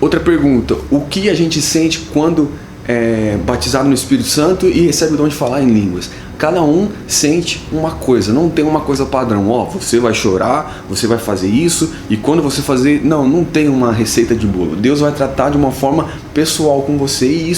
Outra pergunta, o que a gente sente quando é batizado no Espírito Santo e recebe o dom de falar em línguas? Cada um sente uma coisa, não tem uma coisa padrão. Você vai chorar, você vai fazer isso, e quando você fazer... Não tem uma receita de bolo. Deus vai tratar de uma forma pessoal com você, e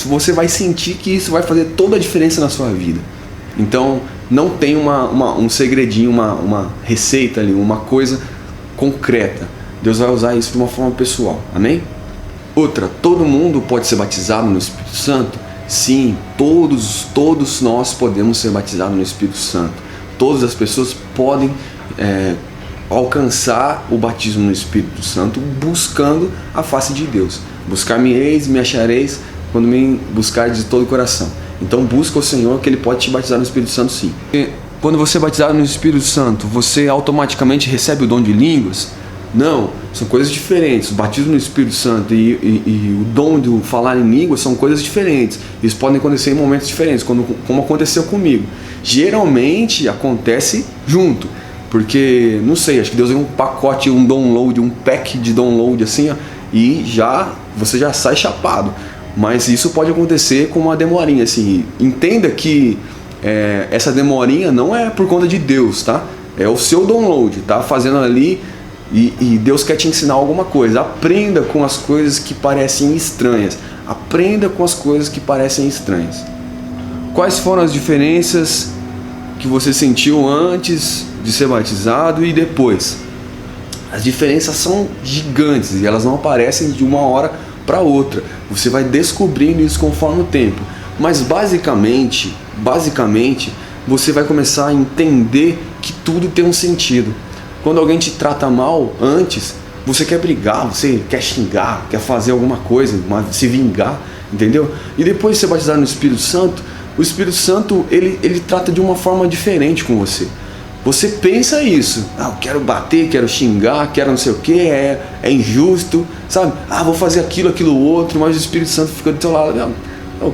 você vai sentir que isso vai fazer toda a diferença na sua vida. Então, não tem um segredinho, uma receita ali, uma coisa concreta. Deus vai usar isso de uma forma pessoal. Amém? Outra, todo mundo pode ser batizado no Espírito Santo? Sim, todos nós podemos ser batizados no Espírito Santo. Todas as pessoas podem alcançar o batismo no Espírito Santo buscando a face de Deus. Buscar-me-eis, me achareis, quando me buscardes de todo o coração. Então busca o Senhor, que Ele pode te batizar no Espírito Santo, sim. E quando você é batizado no Espírito Santo, você automaticamente recebe o dom de línguas? Não, são coisas diferentes. O batismo no Espírito Santo e o dom de falar em línguas são coisas diferentes. Eles podem acontecer em momentos diferentes, como aconteceu comigo. Geralmente acontece junto, porque, não sei, acho que Deus deu um pacote, um download, um pack de download assim, ó, e você já sai chapado. Mas isso pode acontecer com uma demorinha, assim. Entenda que essa demorinha não é por conta de Deus, tá? É o seu download, tá fazendo ali, e Deus quer te ensinar alguma coisa. Aprenda com as coisas que parecem estranhas. Aprenda com as coisas que parecem estranhas. Quais foram as diferenças que você sentiu antes de ser batizado e depois? As diferenças são gigantes e elas não aparecem de uma hora para outra. Você vai descobrindo isso conforme o tempo. Mas basicamente, você vai começar a entender que tudo tem um sentido. Quando alguém te trata mal antes, você quer brigar, você quer xingar, quer fazer alguma coisa, se vingar, entendeu? E depois de ser batizado no Espírito Santo, o Espírito Santo ele trata de uma forma diferente com você. Você pensa isso, eu quero bater, quero xingar, quero não sei o que, é injusto, sabe? Vou fazer aquilo outro, mas o Espírito Santo fica do teu lado.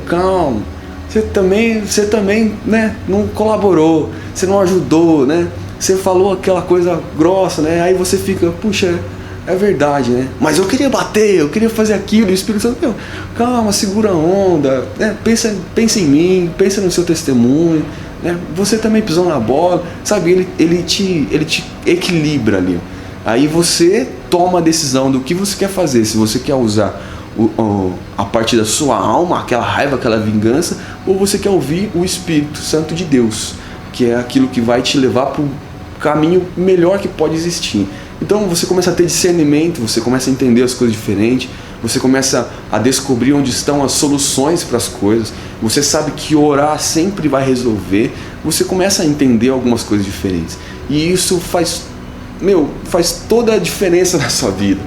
Calma, você também, né, não colaborou, você não ajudou, né? Você falou aquela coisa grossa, né? Aí você fica, puxa, é verdade, né? Mas eu queria bater, eu queria fazer aquilo. E o Espírito Santo, calma, segura a onda, né? Pensa em mim, pensa no seu testemunho, né? Você também pisou na bola, sabe? Ele te equilibra ali. Aí você toma a decisão do que você quer fazer. Se você quer usar a parte da sua alma, aquela raiva, aquela vingança, ou você quer ouvir o Espírito Santo de Deus, que é aquilo que vai te levar para o caminho melhor que pode existir. Então você começa a ter discernimento, você começa a entender as coisas diferentes, você começa a descobrir onde estão as soluções para as coisas, você sabe que orar sempre vai resolver, você começa a entender algumas coisas diferentes. E isso faz toda a diferença na sua vida,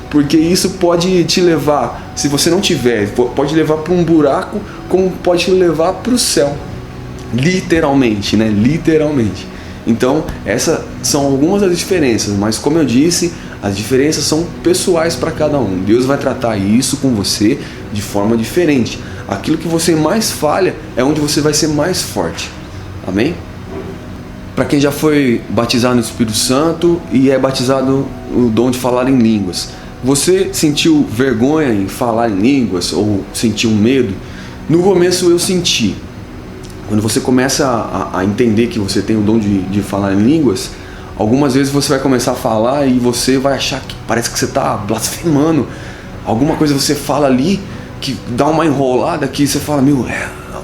porque isso pode te levar, se você não tiver, pode levar para um buraco, como pode te levar para o céu. Literalmente, né? Literalmente. Então, essas são algumas das diferenças, mas como eu disse, as diferenças são pessoais para cada um. Deus vai tratar isso com você de forma diferente. Aquilo que você mais falha é onde você vai ser mais forte. Amém? Para quem já foi batizado no Espírito Santo e é batizado no dom de falar em línguas, você sentiu vergonha em falar em línguas ou sentiu medo? No começo eu senti. Quando você começa a entender que você tem o dom de falar em línguas, algumas vezes você vai começar a falar e você vai achar que parece que você está blasfemando. Alguma coisa você fala ali que dá uma enrolada que você fala,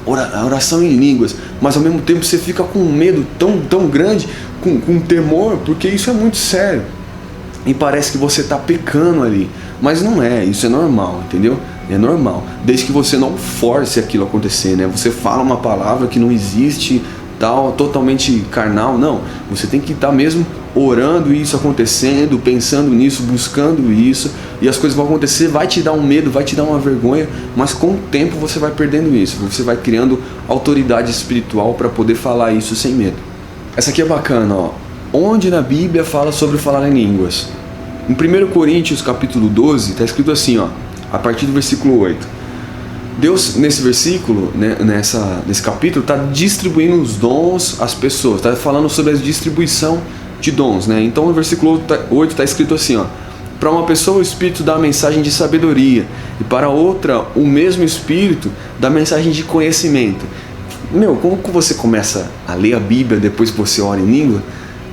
oração em línguas, mas ao mesmo tempo você fica com um medo tão grande, com temor, porque isso é muito sério. E parece que você está pecando ali, mas não é, isso é normal, entendeu? É normal, desde que você não force aquilo a acontecer, né? Você fala uma palavra que não existe, tal, totalmente carnal, não. Você tem que estar mesmo orando isso acontecendo, pensando nisso, buscando isso, e as coisas vão acontecer, vai te dar um medo, vai te dar uma vergonha, mas com o tempo você vai perdendo isso, você vai criando autoridade espiritual para poder falar isso sem medo. Essa aqui é bacana, ó. Onde na Bíblia fala sobre falar em línguas? Em 1 Coríntios capítulo 12, está escrito assim, ó, a partir do versículo 8. Deus, nesse versículo, né, nesse capítulo, está distribuindo os dons às pessoas, está falando sobre a distribuição de dons, né? Então no versículo 8 está escrito assim, ó, Para uma pessoa o Espírito dá a mensagem de sabedoria, e para outra o mesmo Espírito dá a mensagem de conhecimento. Como que você começa a ler a Bíblia depois que você ora em língua?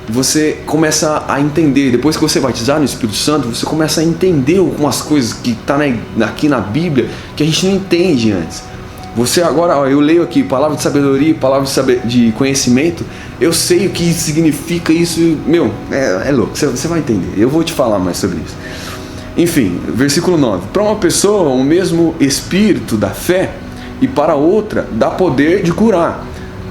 Você começa a entender, depois que você batizar no Espírito Santo, você começa a entender algumas coisas que estão aqui na Bíblia que a gente não entende antes. Você agora, eu leio aqui palavra de sabedoria, palavra de conhecimento, eu sei o que significa isso, é louco, você vai entender, eu vou te falar mais sobre isso. Enfim, versículo 9, para uma pessoa o mesmo Espírito dá fé, e para outra dá poder de curar.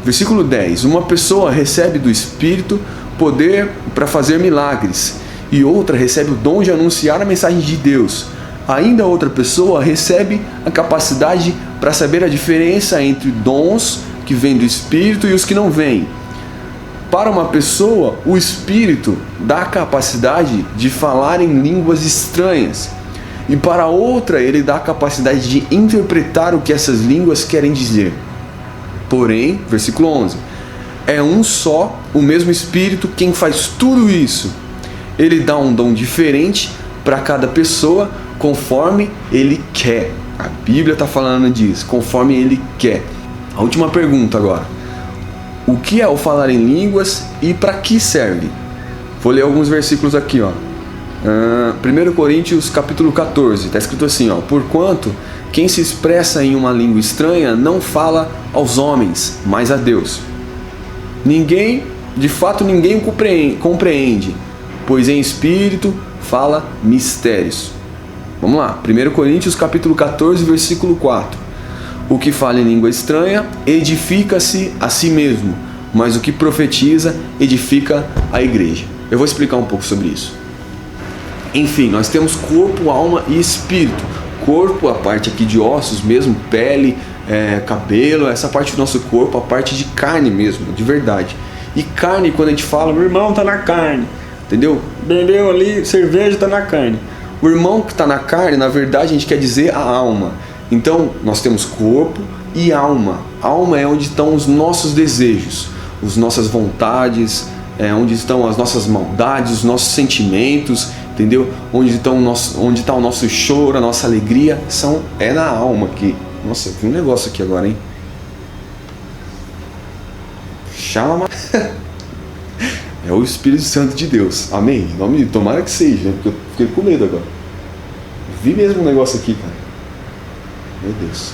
Versículo 10, uma pessoa recebe do Espírito poder para fazer milagres, e outra recebe o dom de anunciar a mensagem de Deus. Ainda outra pessoa recebe a capacidade para saber a diferença entre dons que vêm do Espírito e os que não vêm. Para uma pessoa, o Espírito dá a capacidade de falar em línguas estranhas. E para outra, ele dá a capacidade de interpretar o que essas línguas querem dizer. Porém, versículo 11, é um só, o mesmo Espírito, quem faz tudo isso. Ele dá um dom diferente para cada pessoa, conforme ele quer. A Bíblia está falando disso, conforme ele quer. A última pergunta agora. O que é o falar em línguas e para que serve? Vou ler alguns versículos aqui. 1 Coríntios capítulo 14, está escrito assim, porquanto quem se expressa em uma língua estranha não fala aos homens, mas a Deus. Ninguém compreende, pois em espírito fala mistérios. Vamos lá, 1 Coríntios capítulo 14, versículo 4. O que fala em língua estranha edifica-se a si mesmo, mas o que profetiza edifica a igreja. Eu vou explicar um pouco sobre isso. Enfim, nós temos corpo, alma e espírito. Corpo, a parte aqui de ossos mesmo, pele, cabelo, essa parte do nosso corpo, a parte de carne mesmo, de verdade. E carne, quando a gente fala, meu irmão tá na carne, entendeu? Bebeu ali, cerveja tá na carne. O irmão que está na carne, na verdade, a gente quer dizer a alma. Então, nós temos corpo e alma. Alma é onde estão os nossos desejos, as nossas vontades, onde estão as nossas maldades, os nossos sentimentos, entendeu? Onde está o nosso choro, a nossa alegria, é na alma aqui. Nossa, eu vi um negócio aqui agora, hein? Chama. É o Espírito Santo de Deus. Amém? Tomara que seja, porque eu fiquei com medo agora. Vi mesmo um negócio aqui, cara. Meu Deus.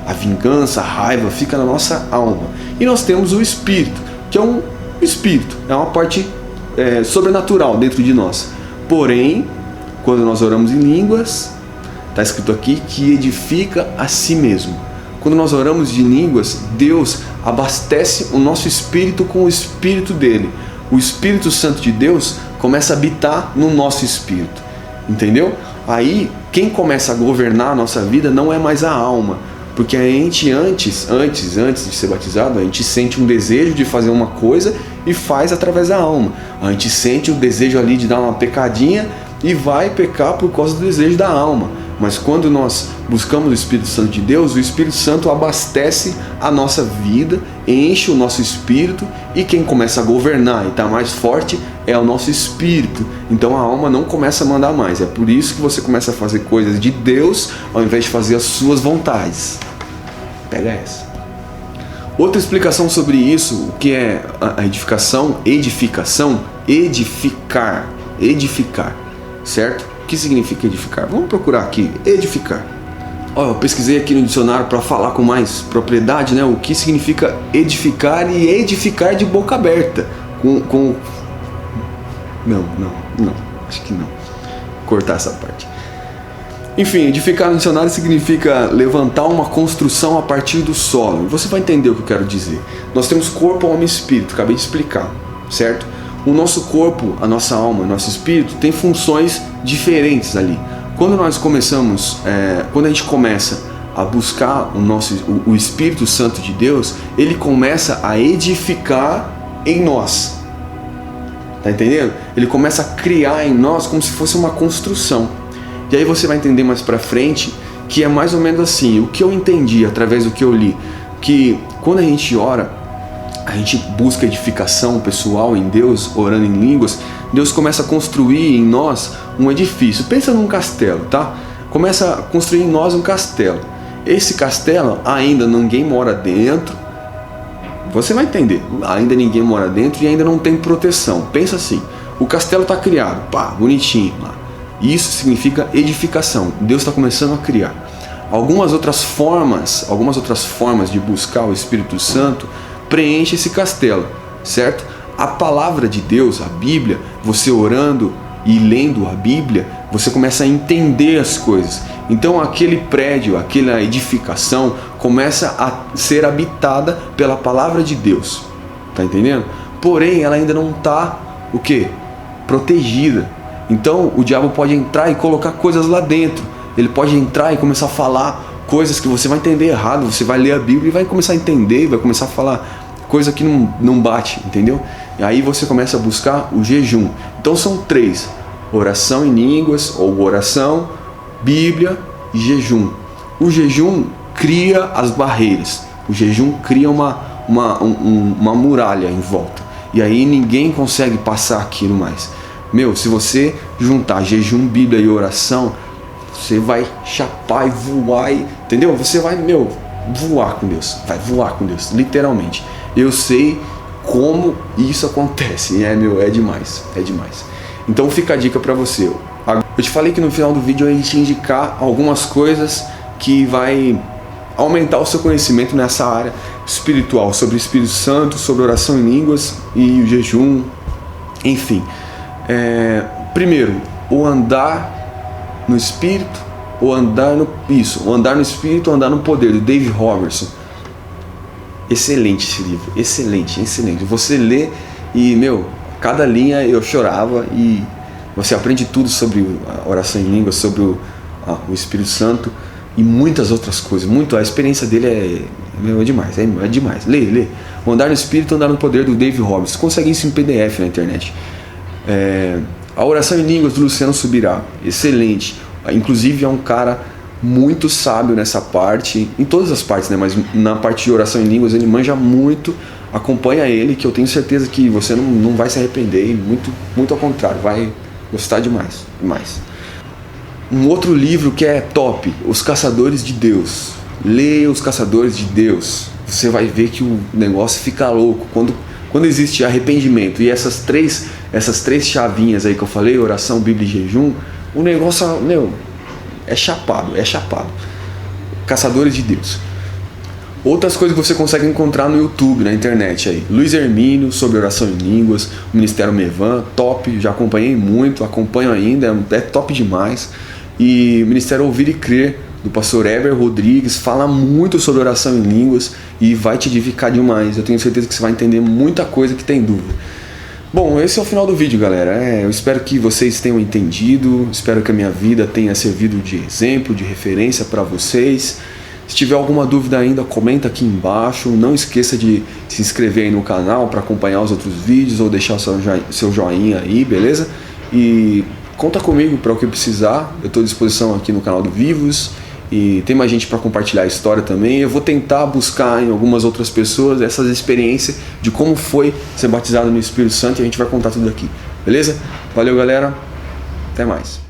A vingança, a raiva fica na nossa alma. E nós temos o Espírito, que é um Espírito. É uma parte sobrenatural dentro de nós. Porém, quando nós oramos em línguas, está escrito aqui que edifica a si mesmo. Quando nós oramos de línguas, Deus abastece o nosso espírito com o espírito dele. O Espírito Santo de Deus começa a habitar no nosso espírito. Entendeu? Aí, quem começa a governar a nossa vida não é mais a alma. Porque a gente antes de ser batizado, a gente sente um desejo de fazer uma coisa e faz através da alma. A gente sente o desejo ali de dar uma pecadinha e vai pecar por causa do desejo da alma. Mas quando nós buscamos o Espírito Santo de Deus, o Espírito Santo abastece a nossa vida, enche o nosso espírito, e quem começa a governar e está mais forte é o nosso espírito. Então a alma não começa a mandar mais. É por isso que você começa a fazer coisas de Deus ao invés de fazer as suas vontades. Pega essa. Outra explicação sobre isso, o que é a edificação, edificar, certo? O que significa edificar? Vamos procurar aqui, edificar. Eu pesquisei aqui no dicionário para falar com mais propriedade, né? O que significa edificar, e edificar de boca aberta. Não, acho que não. Cortar essa parte. Enfim, edificar no dicionário significa levantar uma construção a partir do solo. Você vai entender o que eu quero dizer. Nós temos corpo, alma e espírito, acabei de explicar, certo? O nosso corpo, a nossa alma, o nosso espírito tem funções diferentes ali. Quando nós começamos, quando a gente começa a buscar o Espírito Santo de Deus, ele começa a edificar em nós. Tá entendendo? Ele começa a criar em nós como se fosse uma construção. E aí você vai entender mais pra frente que é mais ou menos assim. O que eu entendi através do que eu li, que quando a gente ora, a gente busca edificação pessoal em Deus, orando em línguas, Deus começa a construir em nós um edifício. Pensa num castelo, tá? Começa a construir em nós um castelo. Esse castelo ainda ninguém mora dentro. Você vai entender. Ainda ninguém mora dentro e ainda não tem proteção. Pensa assim, o castelo está criado, pá, bonitinho lá. Isso significa edificação. Deus está começando a criar. Algumas outras formas de buscar o Espírito Santo preenche esse castelo, certo? A palavra de Deus, a Bíblia, você orando e lendo a Bíblia, você começa a entender as coisas. Então aquele prédio, aquela edificação começa a ser habitada pela palavra de Deus. Tá entendendo? Porém, ela ainda não está o quê? Protegida. Então o diabo pode entrar e colocar coisas lá dentro. Ele pode entrar e começar a falar coisas que você vai entender errado. Você vai ler a Bíblia e vai começar a entender, vai começar a falar coisa que não bate, entendeu? E aí você começa a buscar o jejum. Então são 3: oração em línguas, ou oração, Bíblia e jejum. O jejum cria as barreiras. O jejum cria uma muralha em volta. E aí ninguém consegue passar aquilo mais. Se você juntar jejum, Bíblia e oração, você vai chapar e voar, entendeu? Você vai, voar com Deus. Vai voar com Deus, literalmente. Eu sei como isso acontece. É demais. É demais. Então fica a dica pra você. Eu te falei que no final do vídeo eu ia te indicar algumas coisas que vai aumentar o seu conhecimento nessa área espiritual, sobre o Espírito Santo, sobre oração em línguas e o jejum, enfim. Primeiro, o andar no Espírito, o andar no Espírito, ou andar no poder, do Dave Robertson. Excelente esse livro, excelente. Você lê e, cada linha eu chorava, e você aprende tudo sobre a oração em línguas, sobre o Espírito Santo e muitas outras coisas. A experiência dele é demais, é demais. Lê. O Andar no Espírito, Andar no Poder, do Dave Robertson. Você consegue isso em PDF na internet. A oração em línguas, do Luciano Subirá, excelente. Inclusive é um cara muito sábio nessa parte, em todas as partes, né? Mas na parte de oração em línguas ele manja muito. Acompanha ele, que eu tenho certeza que você não vai se arrepender, e muito ao contrário, vai gostar demais. Um outro livro que é top, Os Caçadores de Deus. Leia Os Caçadores de Deus. Você vai ver que o negócio fica louco. Quando existe arrependimento e essas três chavinhas aí que eu falei, oração, Bíblia e jejum, o negócio, é chapado. Caçadores de Deus. Outras coisas que você consegue encontrar no YouTube, na internet aí. Luiz Hermínio, sobre oração em línguas, o Ministério Mevan, top, já acompanhei muito, acompanho ainda, é top demais. E o Ministério Ouvir e Crer, do pastor Eber Rodrigues, fala muito sobre oração em línguas e vai te edificar demais. Eu tenho certeza que você vai entender muita coisa que tem dúvida. Bom, esse é o final do vídeo, galera. Eu espero que vocês tenham entendido, espero que a minha vida tenha servido de exemplo, de referência para vocês. Se tiver alguma dúvida ainda, comenta aqui embaixo. Não esqueça de se inscrever aí no canal para acompanhar os outros vídeos, ou deixar o seu joinha aí, beleza? E conta comigo para o que precisar. Eu estou à disposição aqui no canal do Vivos. E tem mais gente para compartilhar a história também. Eu vou tentar buscar em algumas outras pessoas essas experiências de como foi ser batizado no Espírito Santo, e a gente vai contar tudo aqui, beleza? Valeu, galera. Até mais.